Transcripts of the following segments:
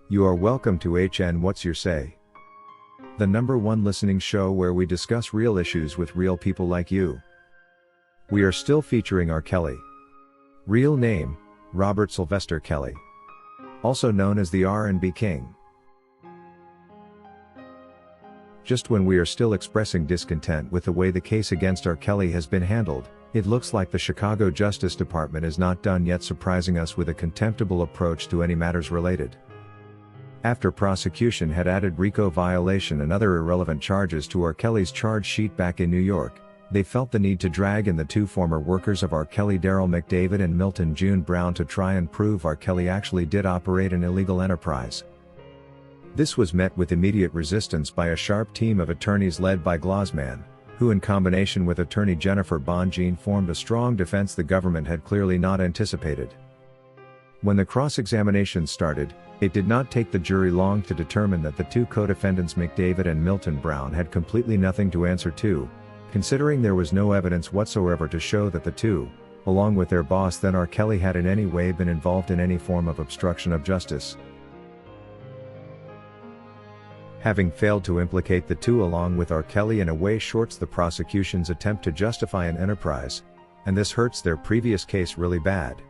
You are welcome to HN What's Your Say? The #1 listening show where we discuss real issues with real people like you. We are still featuring R. Kelly. Real name, Robert Sylvester Kelly. Also known as the R&B King. Just when we are still expressing discontent with the way the case against R. Kelly has been handled, it looks like the Chicago Justice Department is not done yet surprising us with a contemptible approach to any matters related. After prosecution had added RICO violation and other irrelevant charges to R. Kelly's charge sheet back in New York, they felt the need to drag in the two former workers of R. Kelly, Derrell McDavid and Milton June Brown, to try and prove R. Kelly actually did operate an illegal enterprise. This was met with immediate resistance by a sharp team of attorneys led by Glossman, who in combination with attorney Jennifer Bonjean formed a strong defense the government had clearly not anticipated. When the cross-examination started, it did not take the jury long to determine that the two co-defendants McDavid and Milton Brown had completely nothing to answer to, considering there was no evidence whatsoever to show that the two, along with their boss then R. Kelly, had in any way been involved in any form of obstruction of justice. Having failed to implicate the two along with R. Kelly in a way shorts the prosecution's attempt to justify an enterprise, and this hurts their previous case really bad.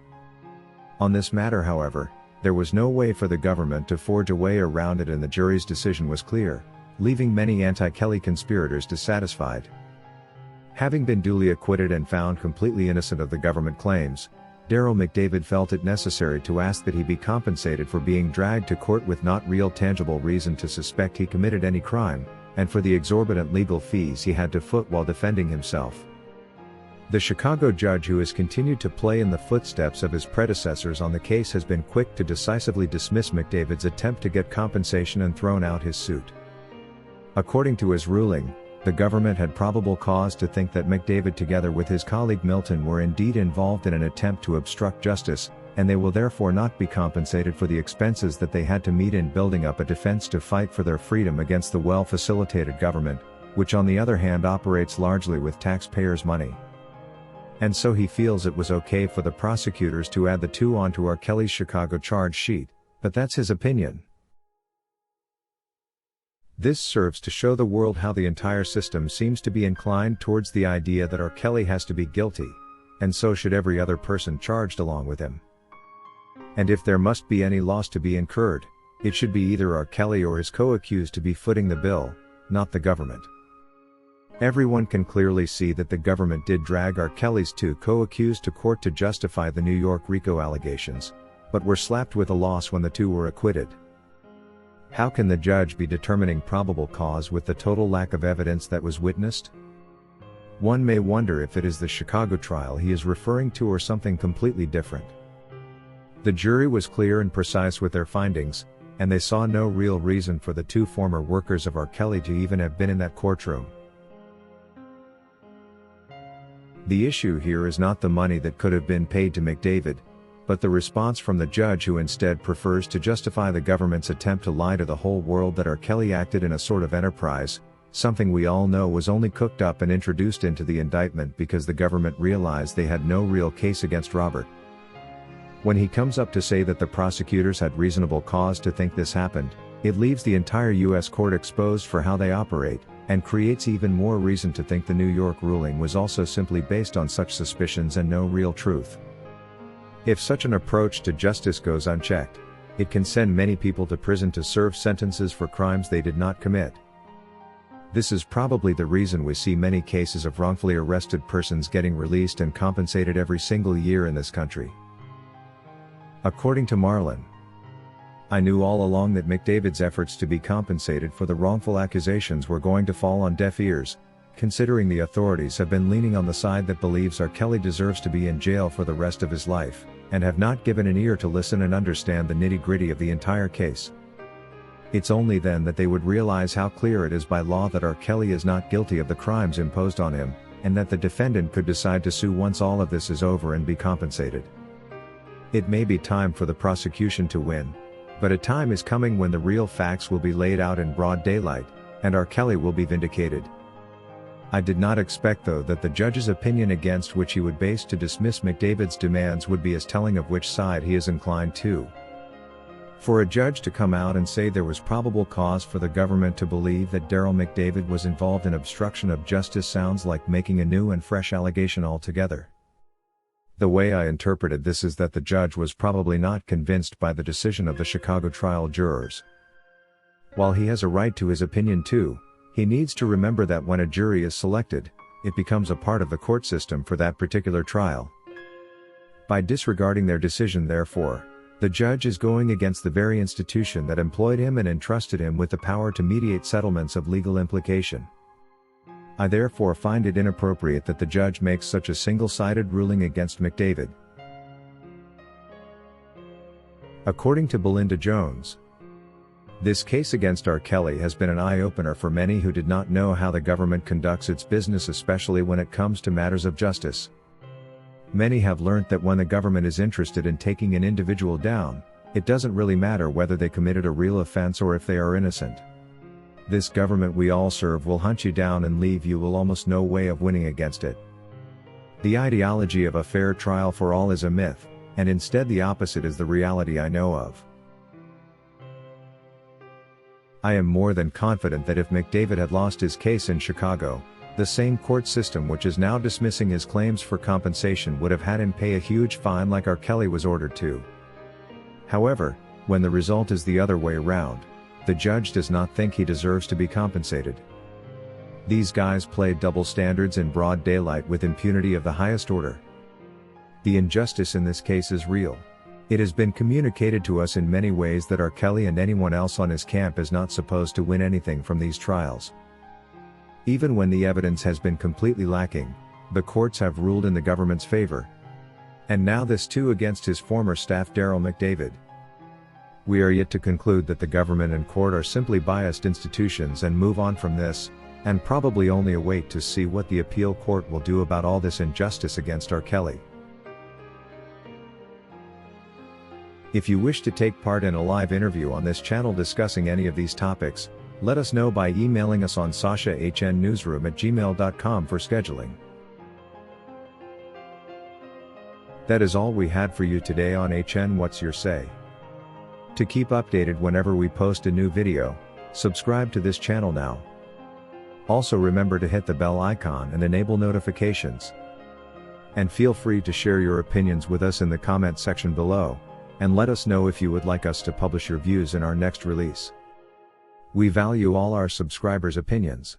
On this matter, however, there was no way for the government to forge a way around it, and the jury's decision was clear, leaving many anti-Kelly conspirators dissatisfied. Having been duly acquitted and found completely innocent of the government claims, Derrell McDavid felt it necessary to ask that he be compensated for being dragged to court with not real tangible reason to suspect he committed any crime, and for the exorbitant legal fees he had to foot while defending himself. The Chicago judge, who has continued to play in the footsteps of his predecessors on the case, has been quick to decisively dismiss McDavid's attempt to get compensation and thrown out his suit. According to his ruling, the government had probable cause to think that McDavid together with his colleague Milton were indeed involved in an attempt to obstruct justice, and they will therefore not be compensated for the expenses that they had to meet in building up a defense to fight for their freedom against the well-facilitated government, which on the other hand operates largely with taxpayers' money. And so he feels it was okay for the prosecutors to add the two onto R. Kelly's Chicago charge sheet, but that's his opinion. This serves to show the world how the entire system seems to be inclined towards the idea that R. Kelly has to be guilty, and so should every other person charged along with him. And if there must be any loss to be incurred, it should be either R. Kelly or his co-accused to be footing the bill, not the government. Everyone can clearly see that the government did drag R. Kelly's two co-accused to court to justify the New York RICO allegations, but were slapped with a loss when the two were acquitted. How can the judge be determining probable cause with the total lack of evidence that was witnessed? One may wonder if it is the Chicago trial he is referring to or something completely different. The jury was clear and precise with their findings, and they saw no real reason for the two former workers of R. Kelly to even have been in that courtroom. The issue here is not the money that could have been paid to McDavid, but the response from the judge, who instead prefers to justify the government's attempt to lie to the whole world that R. Kelly acted in a sort of enterprise, something we all know was only cooked up and introduced into the indictment because the government realized they had no real case against Robert. When he comes up to say that the prosecutors had reasonable cause to think this happened, it leaves the entire U.S. court exposed for how they operate, and creates even more reason to think the New York ruling was also simply based on such suspicions and no real truth. If such an approach to justice goes unchecked, it can send many people to prison to serve sentences for crimes they did not commit. This is probably the reason we see many cases of wrongfully arrested persons getting released and compensated every single year in this country. According to Marlin, I knew all along that McDavid's efforts to be compensated for the wrongful accusations were going to fall on deaf ears, considering the authorities have been leaning on the side that believes R. Kelly deserves to be in jail for the rest of his life, and have not given an ear to listen and understand the nitty-gritty of the entire case. It's only then that they would realize how clear it is by law that R. Kelly is not guilty of the crimes imposed on him, and that the defendant could decide to sue once all of this is over and be compensated. It may be time for the prosecution to win, but a time is coming when the real facts will be laid out in broad daylight, and R. Kelly will be vindicated. I did not expect, though, that the judge's opinion against which he would base to dismiss McDavid's demands would be as telling of which side he is inclined to. For a judge to come out and say there was probable cause for the government to believe that Derrell McDavid was involved in obstruction of justice sounds like making a new and fresh allegation altogether. The way I interpreted this is that the judge was probably not convinced by the decision of the Chicago trial jurors. While he has a right to his opinion too, he needs to remember that when a jury is selected, it becomes a part of the court system for that particular trial. By disregarding their decision, therefore, the judge is going against the very institution that employed him and entrusted him with the power to mediate settlements of legal implication. I therefore find it inappropriate that the judge makes such a single-sided ruling against McDavid. According to Belinda Jones, this case against R. Kelly has been an eye-opener for many who did not know how the government conducts its business, especially when it comes to matters of justice. Many have learnt that when the government is interested in taking an individual down, it doesn't really matter whether they committed a real offense or if they are innocent. This government we all serve will hunt you down and leave you with almost no way of winning against it. The ideology of a fair trial for all is a myth, and instead the opposite is the reality I know of. I am more than confident that if McDavid had lost his case in Chicago, the same court system which is now dismissing his claims for compensation would have had him pay a huge fine like R. Kelly was ordered to. However, when the result is the other way around, the judge does not think he deserves to be compensated. These guys played double standards in broad daylight with impunity of the highest order. The injustice in this case is real. It has been communicated to us in many ways that R. Kelly and anyone else on his camp is not supposed to win anything from these trials. Even when the evidence has been completely lacking, the courts have ruled in the government's favor. And now this too against his former staff Derrell McDavid. We are yet to conclude that the government and court are simply biased institutions and move on from this, and probably only await to see what the appeal court will do about all this injustice against R. Kelly. If you wish to take part in a live interview on this channel discussing any of these topics, let us know by emailing us on sashahnnewsroom@gmail.com for scheduling. That is all we had for you today on HN What's Your Say? To keep updated whenever we post a new video, subscribe to this channel now. Also remember to hit the bell icon and enable notifications. And feel free to share your opinions with us in the comment section below, and let us know if you would like us to publish your views in our next release. We value all our subscribers' opinions.